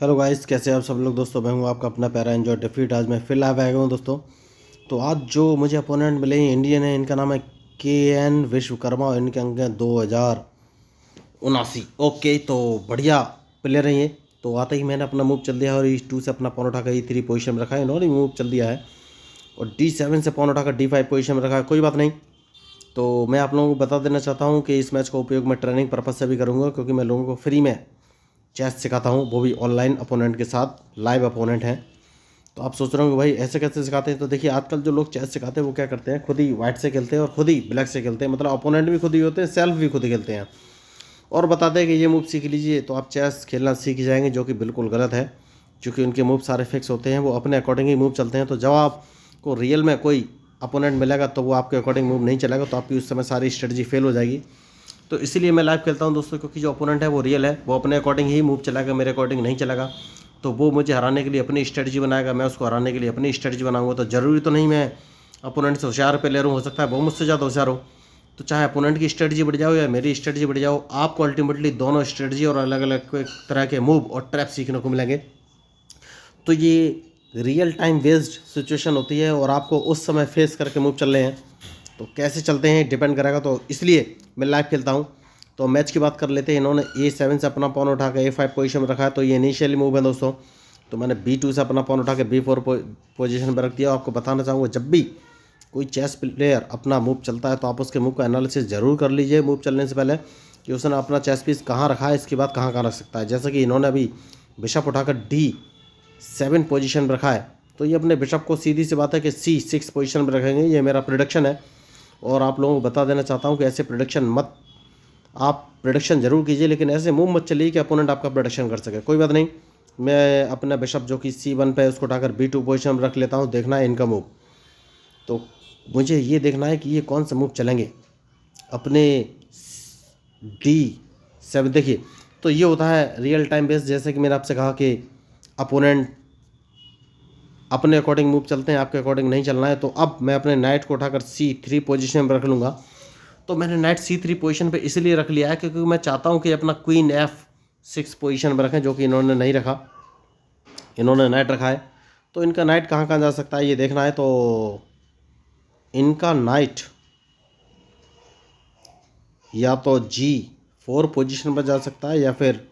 Hello guys, कैसे आप सब लोग। दोस्तों मैं हूं आपका अपना प्यारा एंजॉय डिफीट। आज मैं फिर लाइव आया हूं दोस्तों। तो आज जो मुझे अपोनेंट मिले हैं इंडियन है, इनका नाम है KN विश्वकर्मा और इनके अंक हैं 2079। ओके, तो बढ़िया प्लेयर है ये। तो आते ही मैंने अपना मूव चल दिया और E2 से अपना पॉन उठाकर E3 पोजीशन में रखा है। इन्होंने मूव चल दिया है और D7 से पॉन उठाकर D5 पोजीशन में रखा है। कोई बात नहीं। तो मैं आप लोगों को बता देना चाहता हूँ कि इस मैच का उपयोग मैं ट्रेनिंग पर्पज़ से भी करूँगा, क्योंकि मैं लोगों को फ्री में चेस सिखाता हूँ, वो भी ऑनलाइन अपोनेंट के साथ। लाइव अपोनेंट हैं। तो आप सोच रहे हो कि भाई ऐसे कैसे सिखाते हैं। तो देखिए, आजकल जो लोग चेस सिखाते हैं वो क्या करते हैं, खुद ही वाइट से खेलते हैं और खुद ही ब्लैक से खेलते हैं। मतलब अपोनेंट भी खुद ही होते हैं, सेल्फ भी खुद ही खेलते हैं और बताते हैं कि ये मूव सीख लीजिए तो आप चेस खेलना सीख जाएंगे, जो कि बिल्कुल गलत है। क्योंकि उनके मूव सारे फिक्स होते हैं, वो अपने अकॉर्डिंग ही मूव चलते हैं। तो जब आपको रियल में कोई अपोनेंट मिलेगा तो वो आपके अकॉर्डिंग मूव नहीं चलेगा, तो आपकी उस समय सारी स्ट्रेटजी फेल हो जाएगी। तो इसीलिए मैं लाइव खेलता हूं दोस्तों, क्योंकि जो अपोनेंट है वो रियल है, वो अपने अकॉर्डिंग ही मूव चलाएगा, मेरे अकॉर्डिंग नहीं चलेगा। तो वो मुझे हराने के लिए अपनी स्ट्रेटजी बनाएगा, मैं उसको हराने के लिए अपनी स्ट्रेटजी बनाऊंगा। तो ज़रूरी तो नहीं मैं अपोनेंट से होशियार प्लेयर हूँ, हो सकता है वो मुझसे ज़्यादा होशियार हो। तो चाहे अपोनेंट की स्ट्रेटजी बढ़ जाओ या मेरी स्ट्रेटजी बढ़ जाओ, आपको अल्टीमेटली दोनों स्ट्रेटजी और अलग अलग तरह के मूव और ट्रैप सीखने को मिलेंगे। तो ये रियल टाइम बेस्ड सिचुएशन होती है और आपको उस समय फेस करके मूव चल रहे हैं। तो कैसे चलते हैं डिपेंड करेगा, तो इसलिए मैं लाइव खेलता हूँ। तो मैच की बात कर लेते हैं। इन्होंने A7 से अपना पॉन उठा के A5 पोजीशन में रखा है, तो ये इनिशियली मूव है दोस्तों। तो मैंने B2 से अपना पॉन उठा के B4 पोजीशन में रख दिया। आपको बताना चाहूँगा, जब भी कोई चेस प्लेयर अपना मूव चलता है तो आप उसके मूव का एनालिसिस ज़रूर कर लीजिए मूव चलने से पहले, कि उसने अपना चेस पीस कहाँ रखा है, इसके बाद कहाँ कहाँ रख सकता है। जैसे कि इन्होंने अभी बिशप उठाकर D7 पोजीशन में रखा है, तो ये अपने बिशप को सीधी सी बात है कि C6 पोजीशन में रखेंगे। ये मेरा प्रिडिक्शन है और आप लोगों को बता देना चाहता हूँ कि ऐसे प्रिडिक्शन मत, आप प्रिडिक्शन जरूर कीजिए लेकिन ऐसे मूव मत चलिए कि अपोनेंट आपका प्रिडिक्शन कर सके। कोई बात नहीं, मैं अपना बिशप जो कि C1 पे है उसको उठाकर B2 पोजीशन में रख लेता हूँ। देखना है इनका मूव, तो मुझे ये देखना है कि ये कौन सा मूव चलेंगे अपने D7। देखिए, तो ये होता है रियल टाइम बेस्ड। जैसे कि मैंने आपसे कहा कि अपोनेंट अपने अकॉर्डिंग मूव चलते हैं, आपके अकॉर्डिंग नहीं चलना है। तो अब मैं अपने नाइट को उठाकर C3 पोजीशन में रख लूँगा। तो मैंने नाइट C3 पोजीशन पे इसलिए रख लिया है क्योंकि मैं चाहता हूँ कि अपना क्वीन F6 पोजीशन में रखें, जो कि इन्होंने नहीं रखा, इन्होंने नाइट रखा है। तो इनका नाइट कहाँ कहाँ जा सकता है ये देखना है। तो इनका नाइट या तो G4 पोजीशन पर जा सकता है या फिर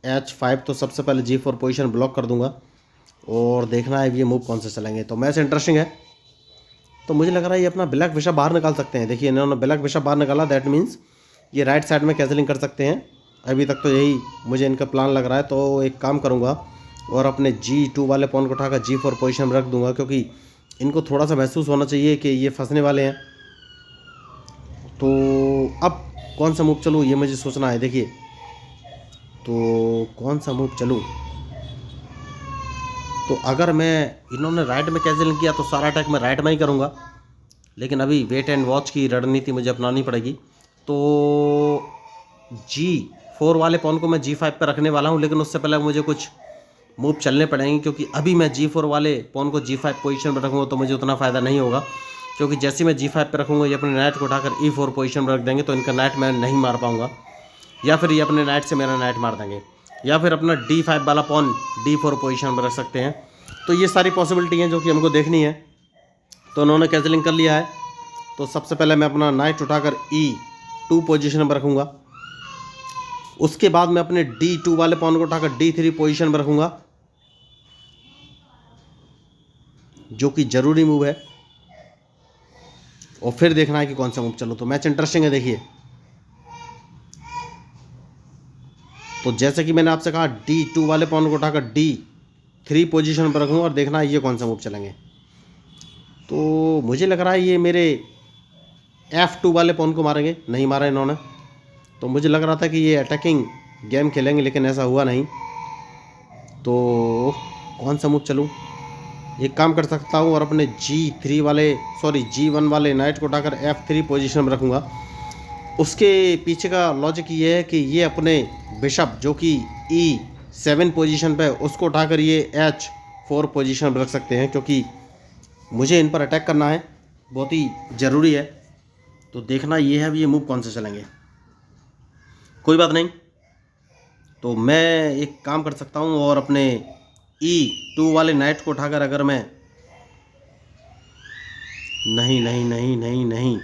H5। तो सबसे पहले G4 पोजीशन ब्लॉक कर दूंगा और देखना है ये मूव कौन से चलेंगे। तो मैच इंटरेस्टिंग है। तो मुझे लग रहा है ये अपना ब्लैक बिशप बाहर निकाल सकते हैं। देखिए, इन्होंने ब्लैक बिशप बाहर निकाला, दैट मीन्स ये राइट साइड में कैंसलिंग कर सकते हैं। अभी तक तो यही मुझे इनका प्लान लग रहा है। तो एक काम करूँगा और अपने G2 वाले पॉन को उठाकर G4 पोजीशन में रख दूंगा, क्योंकि इनको थोड़ा सा महसूस होना चाहिए कि ये फंसने वाले हैं। तो अब कौन सा मूव चलूँ ये मुझे सोचना है। देखिए, तो कौन सा मूव चलूँ। तो अगर मैं, इन्होंने राइट में कैंसिलिंग किया तो सारा अटैक मैं राइट में ही करूँगा, लेकिन अभी वेट एंड वॉच की रणनीति मुझे अपनानी पड़ेगी। तो G4 वाले पॉन को मैं G5 पर रखने वाला हूँ, लेकिन उससे पहले मुझे कुछ मूव चलने पड़ेंगे, क्योंकि अभी मैं G4 वाले पॉन को G5 पोजीशन पर रखूँगा तो मुझे उतना फ़ायदा नहीं होगा। क्योंकि जैसे मैं G5 पर रखूँगा ये अपने नाइट को उठाकर E4 पोजीशन पर रख देंगे, तो इनका नाइट मैं नहीं मार पाऊँगा, या फिर ये अपने नाइट से मेरा नाइट मार देंगे, या फिर अपना D5 वाला पॉन D4 पोजीशन पर रख सकते हैं। तो ये सारी पॉसिबिलिटी हैं जो कि हमको देखनी है। तो उन्होंने कैंसिलिंग कर लिया है। तो सबसे पहले मैं अपना नाइट उठाकर E2 पोजीशन पर रखूँगा। उसके बाद मैं अपने D2 वाले पॉन को उठाकर D3 पोजीशन पर रखूँगा, जो कि ज़रूरी मूव है। और फिर देखना है कि कौन सा मूव चलो। तो मैच इंटरेस्टिंग है। देखिए, तो जैसे कि मैंने आपसे कहा D2 वाले पॉन को उठाकर D3 पोजीशन पर रखूँगा और देखना है ये कौन सा मूव चलेंगे। तो मुझे लग रहा है ये मेरे F2 वाले पॉन को मारेंगे, नहीं मारा इन्होंने। तो मुझे लग रहा था कि ये अटैकिंग गेम खेलेंगे, लेकिन ऐसा हुआ नहीं। तो कौन सा मूव चलूँ, एक काम कर सकता हूँ और अपने G1 वाले नाइट को उठाकर F3 पोजीशन में रखूँगा। उसके पीछे का लॉजिक ये है कि ये अपने बिशप जो कि E7 पोजीशन पे है उसको उठाकर ये H4 पोजीशन में रख सकते हैं, क्योंकि मुझे इन पर अटैक करना है, बहुत ही ज़रूरी है। तो देखना ये है ये मूव कौन से चलेंगे। कोई बात नहीं, तो मैं एक काम कर सकता हूँ और अपने E2 वाले नाइट को उठाकर अगर मैं नहीं नहीं नहीं नहीं नहीं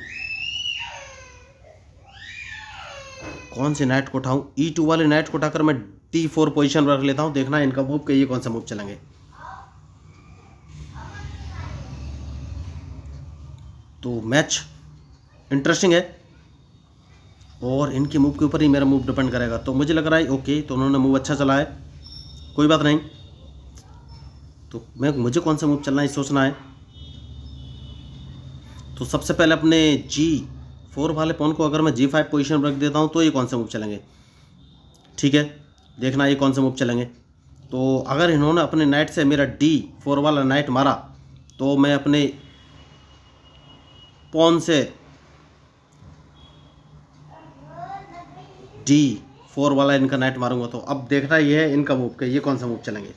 कौन से नाइट को उठाऊं, E2 वाले नाइट को उठाकर मैं D4 पोजीशन पर रख लेता हूं। देखना है इनका मूव के ये कौन सा मूव चलेंगे। तो मैच इंटरेस्टिंग है और इनके मूव के ऊपर ही मेरा मूव डिपेंड करेगा। तो मुझे लग रहा है ओके, तो उन्होंने मूव अच्छा चला है, कोई बात नहीं। तो मुझे कौन सा मूव चलना है सोचना है। तो सबसे पहले अपने G4 वाले पॉन को अगर मैं G5 पोजीशन पर रख देता हूं तो ये कौन सा मूव चलेंगे। ठीक है, देखना ये कौन सा मूव चलेंगे। तो अगर इन्होंने अपने नाइट से मेरा D4 वाला नाइट मारा तो मैं अपने पॉन से D4 वाला इनका नाइट मारूंगा। तो अब देखना ये है इनका मूव के ये कौन सा मूव चलेंगे।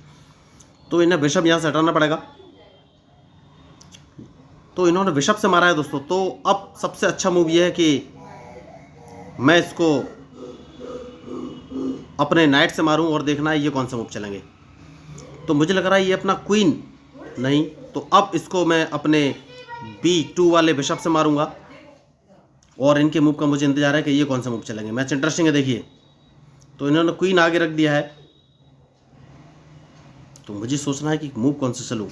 तो इन्हें बिशप यहाँ से हटाना पड़ेगा। तो इन्होंने बिशप से मारा है दोस्तों। तो अब सबसे अच्छा मूव ये है कि मैं इसको अपने नाइट से मारूं और देखना है ये कौन सा मूव चलेंगे। तो मुझे लग रहा है ये अपना क्वीन नहीं, तो अब इसको मैं अपने B2 वाले बिशप से मारूंगा और इनके मूव का मुझे इंतजार है कि ये कौन सा मूव चलेंगे। मैच इंटरेस्टिंग है, देखिए। तो इन्होंने क्वीन आगे रख दिया है, तो मुझे सोचना है कि मूव कौन सा चलूं।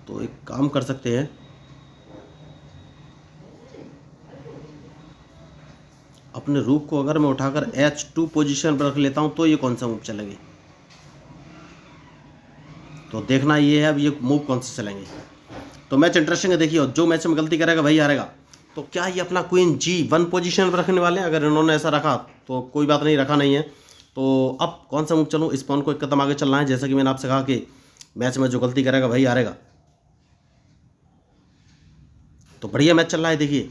तो एक काम कर सकते हैं, अपने रूक को अगर मैं उठाकर H2 पोजीशन पर रख लेता हूं तो ये कौन सा मूव चलेंगे। तो देखना ये है अब ये मूव कौन से चलेंगे। तो मैच इंटरेस्टिंग है, देखिए। और जो मैच में गलती करेगा वही हारेगा। तो क्या ये अपना क्वीन G1 पोजीशन पर रखने वाले हैं। अगर इन्होंने ऐसा रखा तो कोई बात नहीं, रखा नहीं है। तो अब कौन सा मूव चलूँ। इस पॉन को एक कदम आगे चलना है, जैसा कि मैंने आपसे कहा कि मैच में जो गलती करेगा वही हारेगा। तो बढ़िया मैच चल रहा है, देखिए।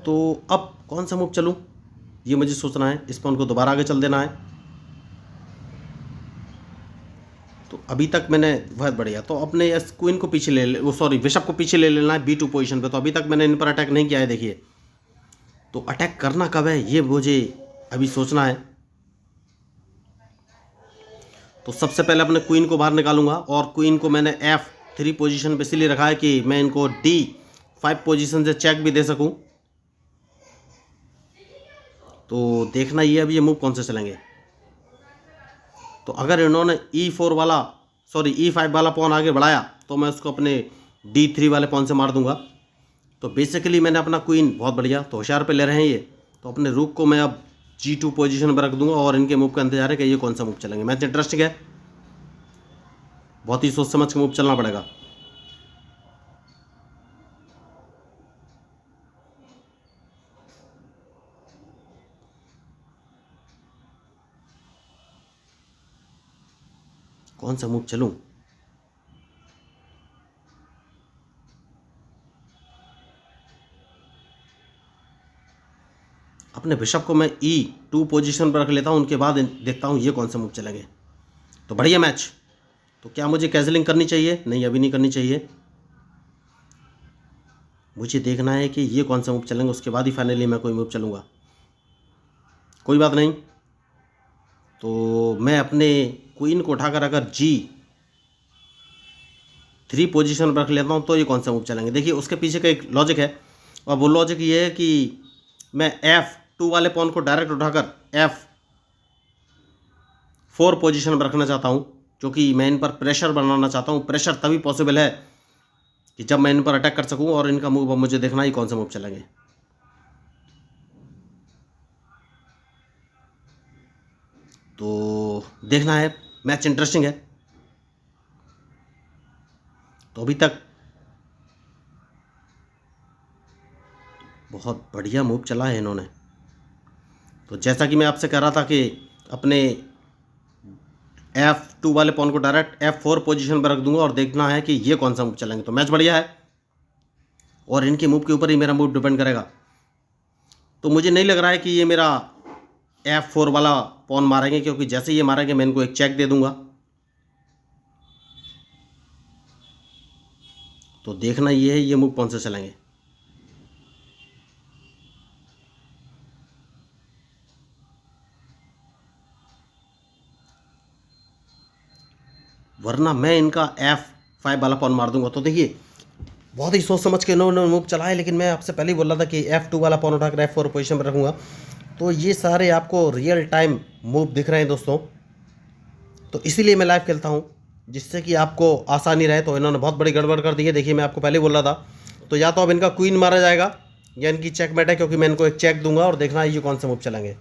तो अब कौन सा मूव चलूँ ये मुझे सोचना है। इस पॉन को दोबारा आगे चल देना है। तो अभी तक मैंने बहुत बढ़िया, तो अपने इस क्वीन को पीछे वो सॉरी बिशप को पीछे ले लेना है B2 पोजीशन पे। तो अभी तक मैंने इन पर अटैक नहीं किया है, देखिए। तो अटैक करना कब है ये मुझे अभी सोचना है। तो सबसे पहले अपने क्वीन को बाहर निकालूंगा और क्वीन को मैंने F3 पोजीशन पे इसलिए रखा है कि मैं इनको D5 पोजीशन से चेक भी दे सकूं। तो देखना ये अभी ये मूव कौन से चलेंगे। तो अगर इन्होंने E5 वाला पॉन आगे बढ़ाया तो मैं उसको अपने D3 वाले पॉन से मार दूंगा। तो बेसिकली मैंने अपना क्वीन बहुत बढ़िया, तो होशियार पे ले रहे हैं ये। तो अपने रूक को मैं अब G2 पोजीशन पर रख दूंगा और इनके मूव का इंतजार है कि ये कौन सा मूव चलेंगे। मैच इंटरेस्टिंग है, बहुत ही सोच समझ के मूव चलना पड़ेगा। कौन सा मूव चलूं। अपने बिशप को मैं E2 पोजीशन पर रख लेता हूं, उनके बाद देखता हूं ये कौन सा मूव चलेंगे। तो बढ़िया मैच। तो क्या मुझे कैंसलिंग करनी चाहिए। नहीं, अभी नहीं करनी चाहिए। मुझे देखना है कि ये कौन सा मूव चलेंगे, उसके बाद ही फाइनली मैं कोई मूव चलूँगा। कोई बात नहीं। तो मैं अपने क्वीन को उठाकर अगर G3 पोजीशन पर रख लेता हूँ तो ये कौन सा मूव चलेंगे। देखिए उसके पीछे का एक लॉजिक है, और वो लॉजिक ये है कि मैं F2 वाले पॉन को डायरेक्ट उठाकर F4 पोजीशन पर रखना चाहता हूँ, क्योंकि मैं इन पर प्रेशर बनाना चाहता हूँ। प्रेशर तभी पॉसिबल है कि जब मैं इन पर अटैक कर सकूँ, और इनका मूव अब मुझे देखना ही कौन सा मूव चलेंगे। तो देखना है, मैच इंटरेस्टिंग है। तो अभी तक बहुत बढ़िया मूव चला है इन्होंने। तो जैसा कि मैं आपसे कह रहा था कि अपने F2 वाले पॉन को डायरेक्ट F4 पोजीशन पर रख दूंगा और देखना है कि ये कौन सा मूव चलेंगे। तो मैच बढ़िया है और इनके मूव के ऊपर ही मेरा मूव डिपेंड करेगा। तो मुझे नहीं लग रहा है कि ये मेरा F4 वाला पॉन मारेंगे, क्योंकि जैसे ये मारेंगे मैं इनको एक चेक दे दूंगा। तो देखना ये है ये मूव कौन से चलेंगे। वरना मैं इनका F5 वाला पॉन मार दूंगा। तो देखिए बहुत ही सोच समझ के इन्होंने मूव चला है, लेकिन मैं आपसे पहले ही बोल रहा था कि F2 वाला पॉन उठाकर F4 पोजीशन पर रखूंगा। तो ये सारे आपको रियल टाइम मूव दिख रहे हैं दोस्तों, तो इसीलिए मैं लाइव खेलता हूँ, जिससे कि आपको आसानी रहे। तो इन्होंने बहुत बड़ी गड़बड़ कर दी है। देखिए मैं आपको पहले ही बोल रहा था, तो या तो अब इनका क्वीन मारा जाएगा या इनकी चेकमेट है, क्योंकि मैं इनको एक चेक दूंगा और देखना है ये कौन से मूव चलेंगे।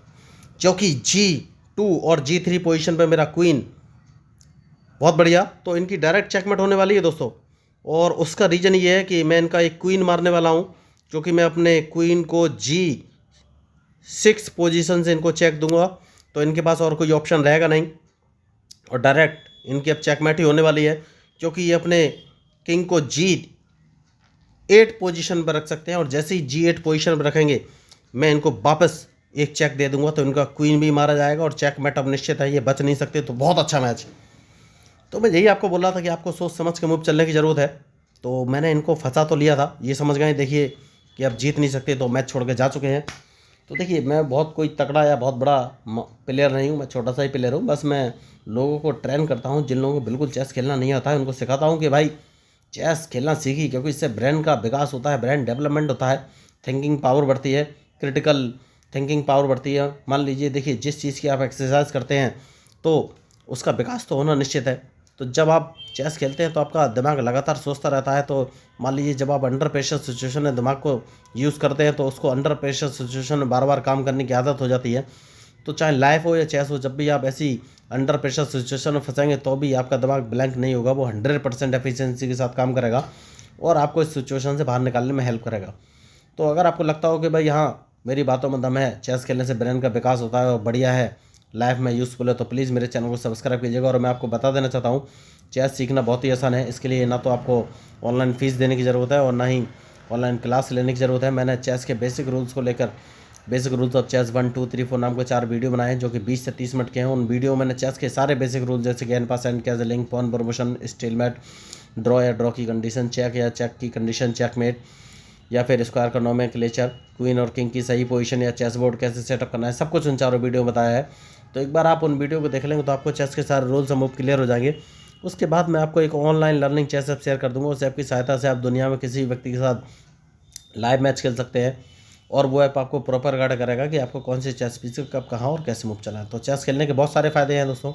क्योंकि G2 और G3 पोजीशन पे मेरा क्वीन बहुत बढ़िया, तो इनकी डायरेक्ट चेकमेट होने वाली है दोस्तों। और उसका रीज़न ये है कि मैं इनका एक क्वीन मारने वाला हूँ, क्योंकि मैं अपने क्वीन को G6 पोजीशन से इनको चेक दूंगा, तो इनके पास और कोई ऑप्शन रहेगा नहीं और डायरेक्ट इनकी अब चेकमेट ही होने वाली है, क्योंकि ये अपने किंग को G8 पोजीशन पर रख सकते हैं। और जैसे ही G8 पोजीशन पर रखेंगे मैं इनको वापस एक चेक दे दूंगा, तो इनका क्वीन भी मारा जाएगा और चेकमेट अब निश्चित है, ये बच नहीं सकते। तो बहुत अच्छा मैच। तो मैं यही आपको बोल रहा था कि आपको सोच समझ के मूव चलने की ज़रूरत है। तो मैंने इनको फंसा तो लिया था, ये समझ गए देखिए कि अब जीत नहीं सकते, तो मैच छोड़ के जा चुके हैं। तो देखिए मैं बहुत कोई तगड़ा या बहुत बड़ा प्लेयर नहीं हूँ, मैं छोटा सा ही प्लेयर हूँ। बस मैं लोगों को ट्रेन करता हूँ, जिन लोगों को बिल्कुल चेस खेलना नहीं आता है उनको सिखाता हूँ कि भाई चेस खेलना सीखी, क्योंकि इससे ब्रेन का विकास होता है, ब्रेन डेवलपमेंट होता है, थिंकिंग पावर बढ़ती है, क्रिटिकल थिंकिंग पावर बढ़ती है। मान लीजिए देखिए जिस चीज़ की आप एक्सरसाइज करते हैं तो उसका विकास तो होना निश्चित है। तो जब आप चेस खेलते हैं तो आपका दिमाग लगातार सोचता रहता है। तो मान लीजिए जब आप अंडर प्रेशर सिचुएशन में दिमाग को यूज़ करते हैं तो उसको अंडर प्रेशर सिचुएशन में बार बार काम करने की आदत हो जाती है। तो चाहे लाइफ हो या चेस हो, जब भी आप ऐसी अंडर प्रेशर सिचुएशन में फंसेंगे तो भी आपका दिमाग ब्लैंक नहीं होगा, वो 100% एफिशिएंसी के साथ काम करेगा और आपको इस सिचुएशन से बाहर निकालने में हेल्प करेगा। तो अगर आपको लगता हो कि भाई हाँ मेरी बातों में दम है, चेस खेलने से ब्रेन का विकास होता है और बढ़िया है, लाइफ में यूज़फुल है, तो प्लीज़ मेरे चैनल को सब्सक्राइब कीजिएगा। और मैं आपको बता देना चाहता हूँ चेस सीखना बहुत ही आसान है। इसके लिए ना तो आपको ऑनलाइन फ़ीस देने की ज़रूरत है और ना ही ऑनलाइन क्लास लेने की ज़रूरत है। मैंने चेस के बेसिक रूल्स को लेकर बेसिक रूल्स ऑफ चेस 1 2 3 4 नाम के 4 वीडियो बनाए हैं, जो कि 20 से 30 मिनट के हैं। उन वीडियो में मैंने चेस के सारे बेसिक रूल जैसे कि en passant and castling, pawn promotion, stalemate, draw या ड्रॉ की कंडीशन, चेक या चेक की कंडीशन, चेकमेट या फिर स्क्वायर का नोमेनक्लेचर, क्वीन और किंग की सही पोजीशन या चेस बोर्ड कैसे सेटअप करना है, सब कुछ उन चारों वीडियो में बताया है। तो एक बार आप उन वीडियो को देख लेंगे तो आपको चेस के सारे रूल्स और मूव क्लियर हो जाएंगे। उसके बाद मैं आपको एक online learning chess app share कर दूंगा। उस ऐप की सहायता से आप दुनिया में किसी व्यक्ति के साथ लाइव मैच खेल सकते हैं और वो ऐप आपको प्रॉपर गाइड करेगा कि आपको कौन से चेस पीस कब कहाँ और कैसे मूव चला है। तो चेस खेलने के बहुत सारे फ़ायदे हैं दोस्तों।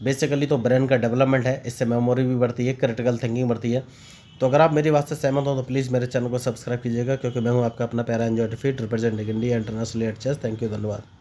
बेसिकली तो ब्रेन का डेवलपमेंट है, इससे मेमोरी भी बढ़ती है, क्रिटिकल थिंकिंग बढ़ती है। तो अगर आप मेरी बात से सहमत हो तो प्लीज़ मेरे चैनल को सब्सक्राइब कीजिएगा, क्योंकि मैं हूँ आपका अपना प्यारा enjoy defeat representing India international at chess. Thank you, धन्यवाद।